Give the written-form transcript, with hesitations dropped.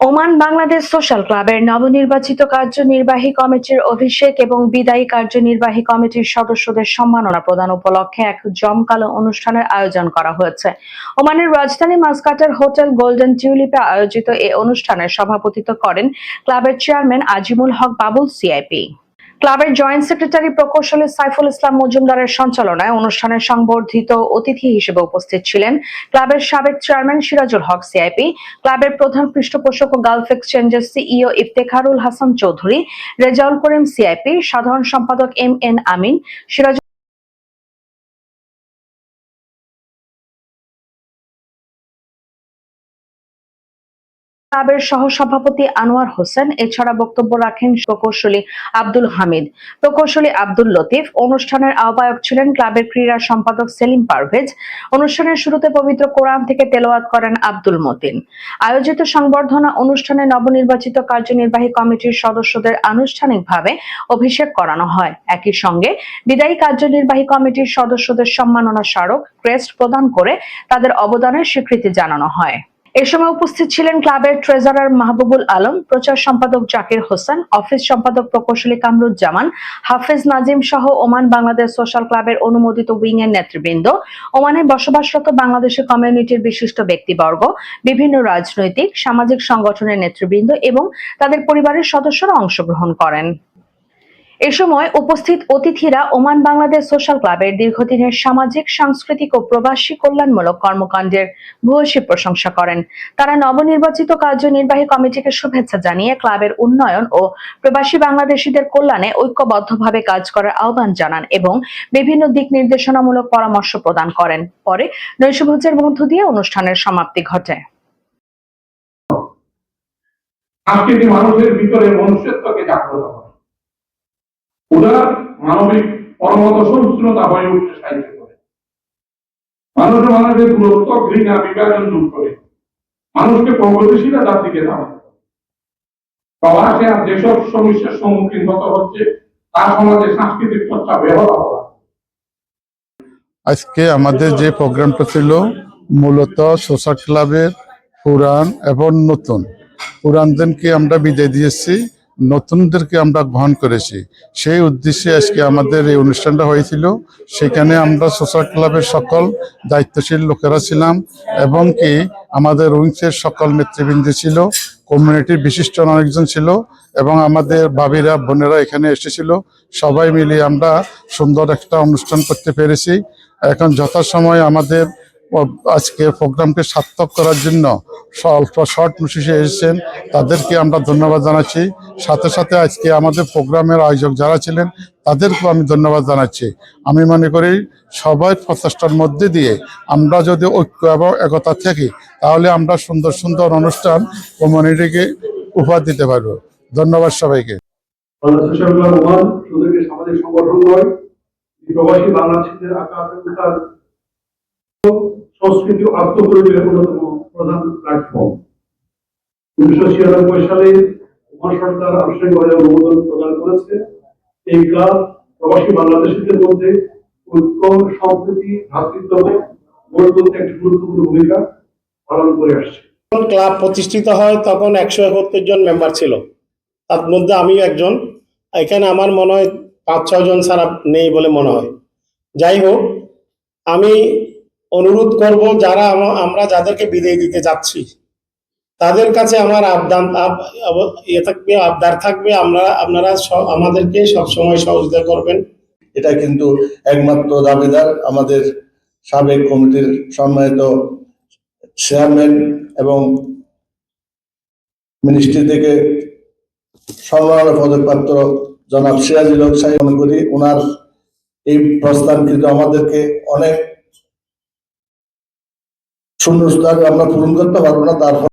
Oman Bangladesh social ক্লাবের নবনির্বাচিত কার্যনির্বাহী কমিটির অভিষেক এবং বিদায়ী কার্যনির্বাহী কমিটির সদস্যদের সম্মাননা প্রদান উপলক্ষে এক জমকালো অনুষ্ঠানের আয়োজন করা হয়েছে। ওমানের রাজধানী মাসকাটের হোটেল গোল্ডেন টিউলিপে আয়োজিত এ অনুষ্ঠানে সভাপতিত্ব করেন ক্লাবের চেয়ারম্যান আজিমুল হক বাবুল সিআইপি। ক্লাবের জয়েন্ট সেক্রেটারি প্রকৌশলী সাইফুল ইসলাম মজুমদারের সঞ্চালনায় অনুষ্ঠানে সংবর্ধিত অতিথি হিসেবে উপস্থিত ছিলেন ক্লাবের সাবেক চেয়ারম্যান সিরাজুল হক সিআইপি, ক্লাবের প্রধান পৃষ্ঠপোষক ও গালফ এক্সচেঞ্জের সিইও ইফতেখারুল হাসান চৌধুরী, রেজাউল করিম সিআইপি, সাধারণ সম্পাদক এম আমিন, সিরাজ ক্লাবের সহসভাপতি আনোয়ার হোসেন। এছাড়া বক্তব্য রাখেন প্রকৌশলী আব্দুল হামিদ, প্রকৌশলী আব্দুল লতিফ। অনুষ্ঠানের আহ্বায়ক ছিলেন ক্লাবের ক্রীড়া সম্পাদক সেলিম পারভেজ। অনুষ্ঠানের শুরুতে পবিত্র কোরআন থেকে তেলাওয়াত করেন আব্দুল মতিন। আয়োজিত সংবর্ধনা অনুষ্ঠানে নবনির্বাচিত কার্যনির্বাহী কমিটির সদস্যদের আনুষ্ঠানিকভাবে অভিষেক করানো হয়। একই সঙ্গে বিদায়ী কার্যনির্বাহী কমিটির সদস্যদের সম্মাননা স্মারক ক্রেস্ট প্রদান করে তাদের অবদানের স্বীকৃতি জানানো হয়। এ সময় উপস্থিত ছিলেন ক্লাবের ট্রেজারার মাহবুবুল আলম, প্রচার সম্পাদক জাকির হোসেন, অফিস সম্পাদক প্রকৌশলী কামরুজ্জামান, হাফেজ নাজিম সহ ওমান বাংলাদেশ সোশ্যাল ক্লাবের অনুমোদিত উইং এর নেতৃবৃন্দ, ওমানে বসবাসরত বাংলাদেশি কমিউনিটির বিশিষ্ট ব্যক্তিবর্গ, বিভিন্ন রাজনৈতিক সামাজিক সংগঠনের নেতৃবৃন্দ এবং তাদের পরিবারের সদস্যরা অংশগ্রহণ করেন। এ সময় উপস্থিত অতিথিরা ওমান বাংলাদেশ সোশ্যাল ক্লাবের দীর্ঘদিনের সামাজিক, সাংস্কৃতিক ও প্রবাসী কল্যাণমূলক কর্মকাণ্ডের ভূয়সী প্রশংসা করেন। তারা নবনির্বাচিত কার্যনির্বাহী কমিটিকে শুভেচ্ছা জানিয়ে ক্লাবের উন্নয়ন ও প্রবাসী বাংলাদেশিদের কল্যাণে ঐক্যবদ্ধভাবে কাজ করার আহ্বান জানান এবং বিভিন্ন দিক নির্দেশনামূলক পরামর্শ প্রদান করেন। পরে নৈশভোজের মধ্য দিয়ে অনুষ্ঠানের সমাপ্তি ঘটে। আজকে মানুষের ভিতরে মনুষ্যত্বকে জাগ্রত করে, উদার মানবিক পরমত সহিষ্ণুতা হয়ে উঠতে সাহায্য করে, মানুষের দূরত্ব, ঘৃণা, বিভাজন দূর করে মানুষকে প্রগতিশীলতার দিকে ধাবিত করে। প্রবাসে আর যেসব সমস্যার সম্মুখীন হতে হচ্ছে তার সমাজে সাংস্কৃতিক চর্চা ব্যাহত হওয়া। আজকে আমাদের যে প্রোগ্রামটা ছিল মূলত সোশ্যাল ক্লাবের পুরান এবং নতুন, পুরানদেরকে আমরা বিদায় দিয়েছি, নতুনদেরকে আমরা গ্রহণ করেছি। সেই উদ্দেশ্যে আজকে আমাদের এই অনুষ্ঠানটা হয়েছিল। সেখানে আমরা সোশ্যাল ক্লাবের সকল দায়িত্বশীল লোকেরা ছিলাম এবং কি আমাদের উইংসের সকল নেতৃবৃন্দ ছিল, কমিউনিটির বিশিষ্ট অনেকজন ছিল এবং আমাদের ভাবিরা বোনেরা এখানে এসেছিল। সবাই মিলে আমরা সুন্দর একটা অনুষ্ঠান করতে পেরেছি। এখন যথাসময়ে আমাদের আজকে প্রোগ্রামকে সার্থক করার জন্য অল্প শর্ট নোটিশে এসেছেন, তাদেরকে আমরা ধন্যবাদ জানাচ্ছি। সাথে সাথে আজকে আমাদের প্রোগ্রামের আয়োজক যারা ছিলেন তাদেরকেও আমি ধন্যবাদ জানাচ্ছি। আমি মনে করি সবাই প্রচেষ্টার মধ্যে দিয়ে আমরা যদি ঐক্য এবং একতা থাকি তাহলে আমরা সুন্দর সুন্দর অনুষ্ঠান কমিউনিটিকে উপহার দিতে পারবো। ধন্যবাদ সবাইকে। সামাজিক সংগঠন নয়, প্রবাসী বাংলাদেশিদের আকাঙ্ক্ষার সংস্কৃতি আত্মপরিচয়ের অন্যতম প্রধান প্ল্যাটফর্ম। 1996 সালে ওমান সরকার আনুষ্ঠানিকভাবে অনুমোদন প্রদান করেছে। এই ক্লাব প্রবাসী বাংলাদেশিদের মধ্যে ঐক্য, সম্প্রীতি, ভ্রাতৃত্ববোধ গড়ে তুলতে একটি গুরুত্বপূর্ণ ভূমিকা পালন করে আসছে। ক্লাব প্রতিষ্ঠিত হয় তখন 171 জন মেম্বার ছিল, তার মধ্যে আমিও একজন। এখানে আমার মনে হয় 5-6 জন ছাড়া নেই বলে মনে হয়। যাই হোক, আমি অনুরোধ করব যারা আমরা যাদেরকে বিদায় দিতে যাচ্ছি তাদের কাছে আমার আবদার থাকবে আপনারা আমাদেরকে সবসময় সহযোগিতা করবেন। এটা কিন্তু একমাত্র দাবিদার আমাদের সাবেক কমিটির সম্মানিত চেয়ারম্যান এবং মিনিস্ট্রি থেকে সম্মাননা পদকপ্রাপ্ত জনাব সিরাজুল হক সাহেব। মনে করি ওনার এই প্রস্তাব কিন্তু আমাদেরকে অনেক শূন্যস্থান আমরা পূরণ করতে পারবো না, তারপর